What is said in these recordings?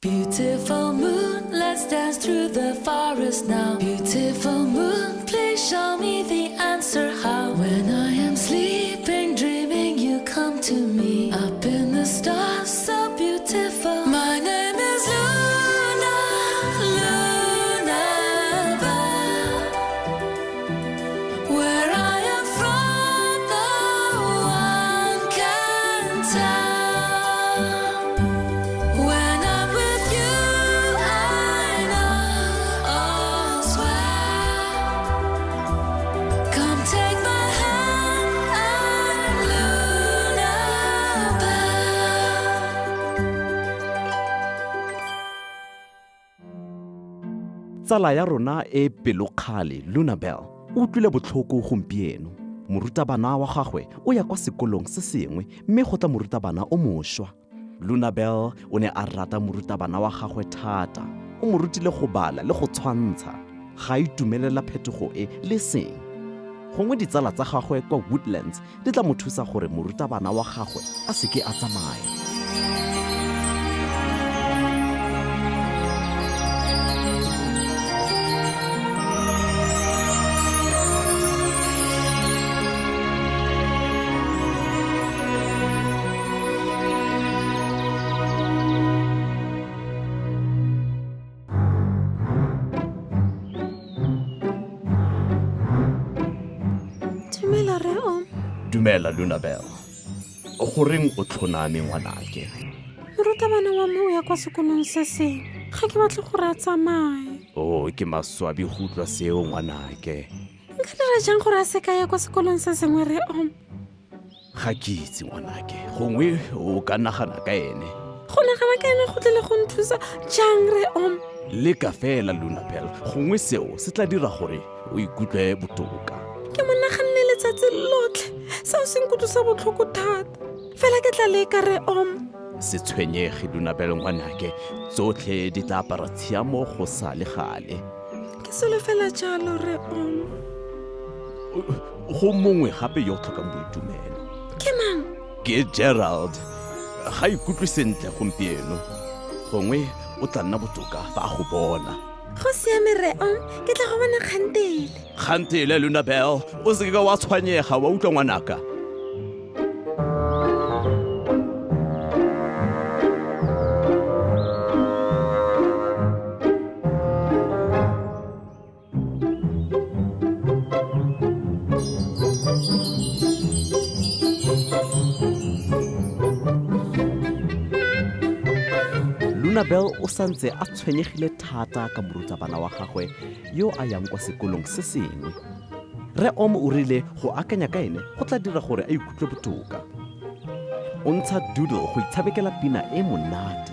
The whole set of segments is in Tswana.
Beautiful moon, let's dance through the forest now. Beautiful moon, please show me the answer how. When I am sleeping, dreaming, you come to me. Up in the stars, so beautiful. My name is Luna, Lunabelle. Where I am from, no one can tell. When I'm with you, I know all's well. Come take my hand and Lunabelle. Tsala ya rona e pelokgale Lunabelle o utlwile botlhoko gompieno. Morutabana wa gagwe o ya kwa sekolong se sengwe mme go tla morutabana o mošwa. Lunabelle o ne a rata morutabana wa gagwe thata. O mo rutile go bala le go tshwantsha. Ga itumelela phetogo e le seng. Gongwe ditsala tsa gagwe kwa Woodlands di tla mo thusa gore morutabana wa gagwe a seke a tsamaya. Dumela re o. Dumela Lunabelle. Goreng o tlhoname ngwanake? Morutabana wa me o ya kwa sekolong se seng. Ga ke batle gore a tsamaye. O ke maswabi go utlwa seo ngwanake. Nka dira jang gore a seka ya kwa sekolong se sengwe re o? Ga ke itse ngwanake. Gongwe o ka nagana ka ene. Go nagana ka ene go tle le go nthusa jang re o? Le ka fela Lunabelle, gongwe seo se tla dira gore o ikutlwe botoka. Ke mo naganne letsatsi lotlhe. Seo se nkutlwisa botlhoko thata. Fela ke tla leka re o. Se tshwenyege Lunabelle ngwanake, tsotlhe di tla apara tshiamo go sa le gale. Ke solofela jalo re o. Go mongwe gape yo o tlhokang boitumelo. Ke mang? Ke Gerald. Ga ikutlwe sentle gompieno. Gongwe o tla nna botoka fa a go bona. Go siame re o. Ke tla go bona kgantele. Kgantele Lunabelle, o seke ka wa tshwanyega wa utlwa ngwanaka. Lunabelle o santse a tshwenyegile thata ka morutabana wa gagwe yo a yang kwa sekolong se sengwe. Re Om o rile go akanya ka ene go tla dira gore a ikutlwe botoka. O ntsha doodle go itshabekela pina e monate.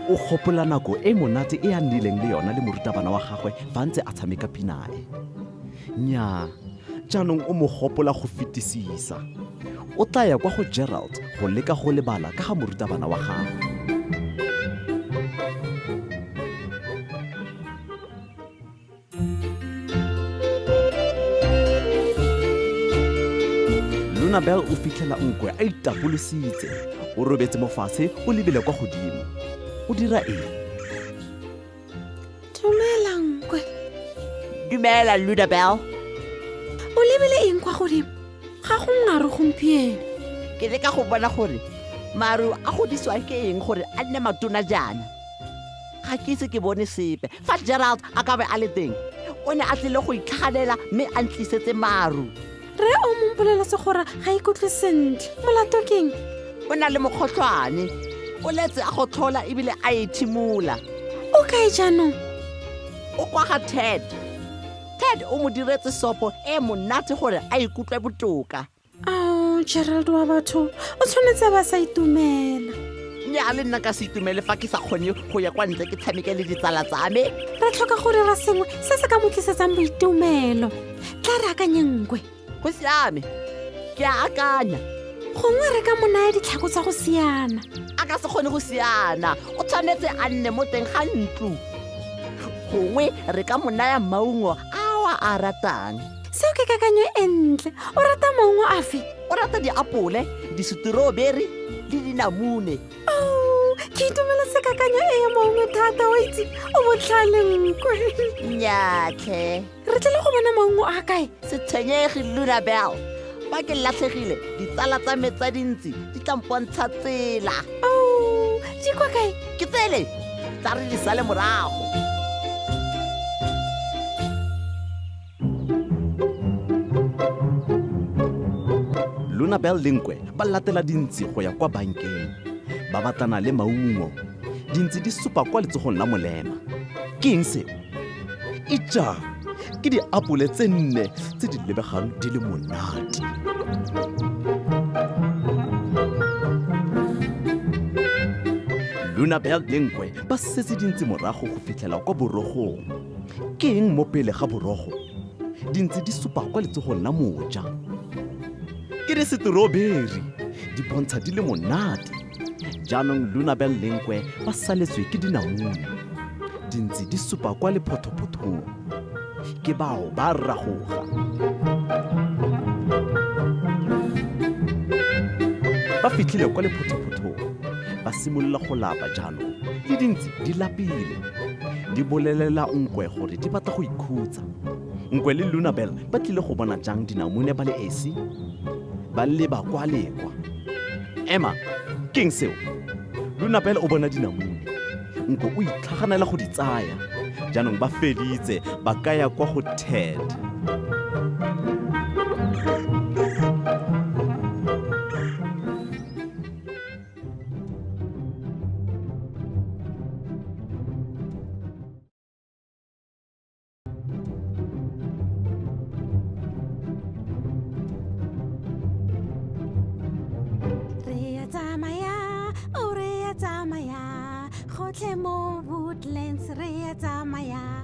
O gopola nako e monate e a nnileng le yona le morutabana wa gagwe fa ntse a tshameka pina e. Nnyaa, jaanong o mo gopola go fetisisa. O tla ya kwa go Gerald go leka go lebala ka ga morutabana wa gagwe. Lunabelle o fitlhela nkwe a itapolositse. O robetse mo fatshe o lebile kwa godimo. O dira eng? Dumela nkwe. Dumela Lunabelle. O lebile eng kwa godimo? Ga go ngaro gompieno. Ke leka go bona gore maru a godisiwa ke eng gore a nne matona jaana. Ga ke itse ke bone sepe. Fa Gerald a ka be a le teng, o ne a tlile go itlhaganela mme a ntlisetse maru. Re o mompoleletse gore ga ikutlwe sentle. Molato keng? O na le mokgotlhwane. O letse a go tlhola ebile a ethimola. O kae jaanong? O kwa ga Ted. Ted o mo diretse sopo e monate gore a ikutlwe botoka. Ao, Gerald wa batho, o tshwanetse ba sa itumela. Nnyaa le nna ka se itumele fa ke sa kgone go ya kwa ntle ke tshameke le ditsala tsa me. Re tlhoka go dira sengwe se se ka mo tlisetsang boitumelo. Tla re akanye nkwe. Go siame. Ke a akanya. Gongwe re ka mo naya ditlhako tsa go siana. A ka se kgone go siana. O tshwanetse a nne mo teng ga ntlo. Gongwe re ka mo naya maungo a a ratang. Seo ke kakanyo e ntle. O rata maungo afe? O rata diapole, di-strawberry le dinamune. Oh, ke itumela se kakanyo e ya maungo thata wa itse o botlhalenkwe nnyatlhe re tlile go bona maungo a kae se tshwenyege Lunabel fa ke latlhegile ditsala tsa me tsa dintsi di tla mpontsha tsela di kwa kae ke tsele tsa re di sale morago Lunabel le Nkwe ba latela dintsi go ya kwa bankeng ba batlana le maungo dintsi di supa kwa letsogong la molema ke eng seo ija ke diapole tse 4 tse di lebegang di le monate Lunabel le Nkwe ba setse dintsi morago go fitlhela kwa borogong ke eng mo pele ga borogo dintsi di supa kwa letsogong la moja ke di-strawberry di bontsha di le monate jaanong Lunabel le Nkwe ba saletswe ke dinamune dintsi di supa kwa lephotophothong ke bao ba ragoga ba fitlhile kwa lephotophothong ba simolola go lapa jaanong le dintsi di lapile di bolelela Nkwe gore di batla go ikhutsa Nkwe le Lunabel ba tlile go bona jang dinamune ba le esi ba leba kwa lekwa Emma ke eng seo Lunabel o bona dinamune Nkwe o itlhaganela go di tsaya jaanong ba feditse ba kaya kwa go Ted gotlhe mo Woodlands re ya tsamaya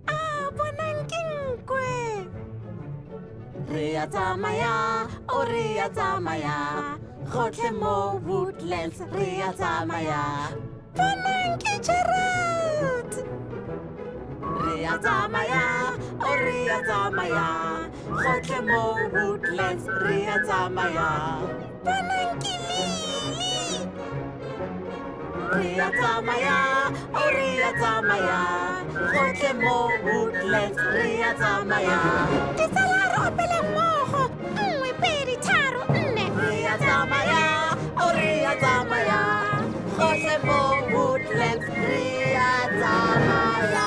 a bonang ke Nkwe re ya tsamaya re ya tsamaya gotlhe mo Woodlands re ya tsamaya bonang ke Gerald re ya tsamaya re ya tsamaya gotlhe mo Woodlands re ya tsamaya bonang ke re ya tsamaya gotlhe mo Woodlands re ya tsamaya ditsala re opele mmogo 1 2 3 4 re ya tsamaya gotlhe mo Woodlands re ya tsamaya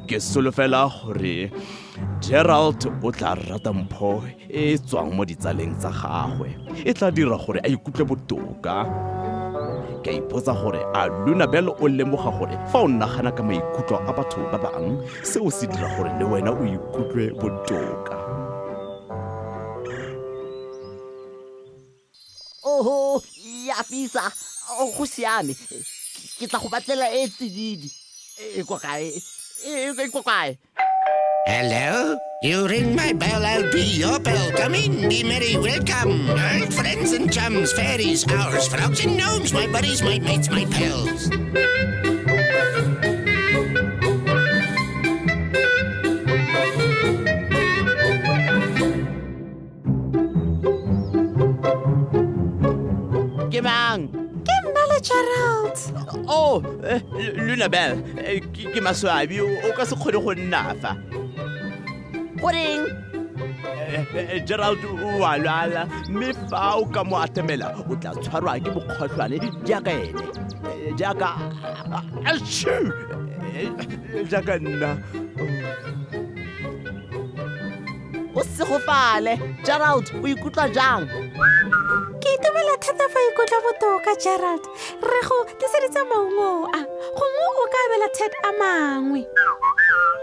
ke solofela gore Gerald o tla rata mpho e tswang mo ditsaleng tsa gagwe e tla dira gore a ikutlwe botoka ke ipotsa gore a Lunabel o lemoga gore fa o nagana ka maikutlo a batho ba bang seo se dira gore le wena o ikutlwe botoka oho ya fisa go siame ke tla go batlela e tsididi e kwa kae Hello? You ring my bell, I'll be your bell. Come in, be merry, welcome. Old friends and chums, fairies, owls, frogs and gnomes, my buddies, my mates, my pals. Ke mang? ke nna le Gerald oh Lunabel ke maswabi o ka se kgone go nna fa goreng Gerald o a lwala mme fa o ka mo atemela o tla tshwarwa ke bokgotlhwane jaaka ene jaaka nna o se go fale Gerald o ikutlwa jang ke itumela thata fa ikutlwa botoka Gerald re go tliseditse maungo a gongwe o ka abela Ted a mangwe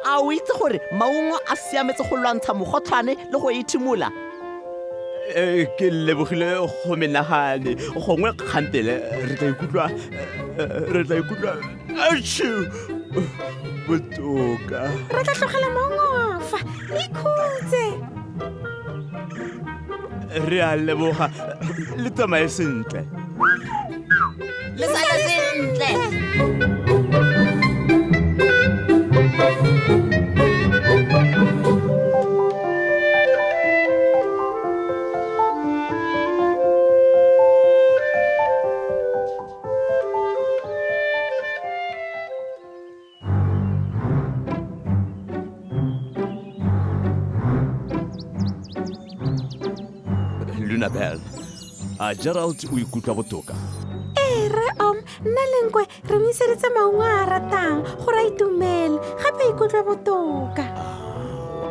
a o itse gore maungo a siametse go lwantsha mogotlhwane le go ithimola ke lebogile go menagane gongwe kgantele re tla ikutlwa botoka re tla tlogela maungo fa le ikhutse re a leboga le tsamaye sentle le sale sentle Lunabel, a Gerald o ikutlwa botoka? ee re nna lenkwe re mo iseditse maungo a a ratang gore a itumele gape a ikutlwe botoka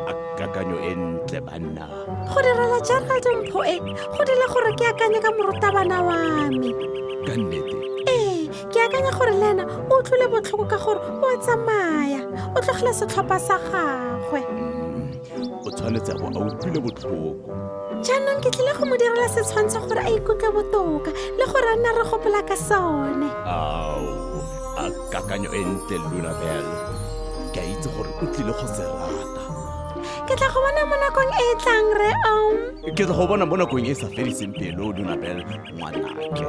A kakanyo e ntle banna. go direla Gerald mpho e go dile gore ke akanye ka morutabana wa me Ka nnete, ee ke akanya gore le ena o utlwile botlhoko ka gore o a tsamaya o tlogela setlhopha sa gagwe o tshwanetse a bo a utlwile botlhoko. jaanong ke tlile go mo direla setshwantsho gore a ikutlwe botoka le gore a nne re gopola ka sone A kakanyo e ntle Lunabel. Ke a itse gore o tlile go se rata. ke tla go bona mo nakong e e tlang re Ke tla go bona mo nakong e e sa fediseng pelo Lunabel ngwanake.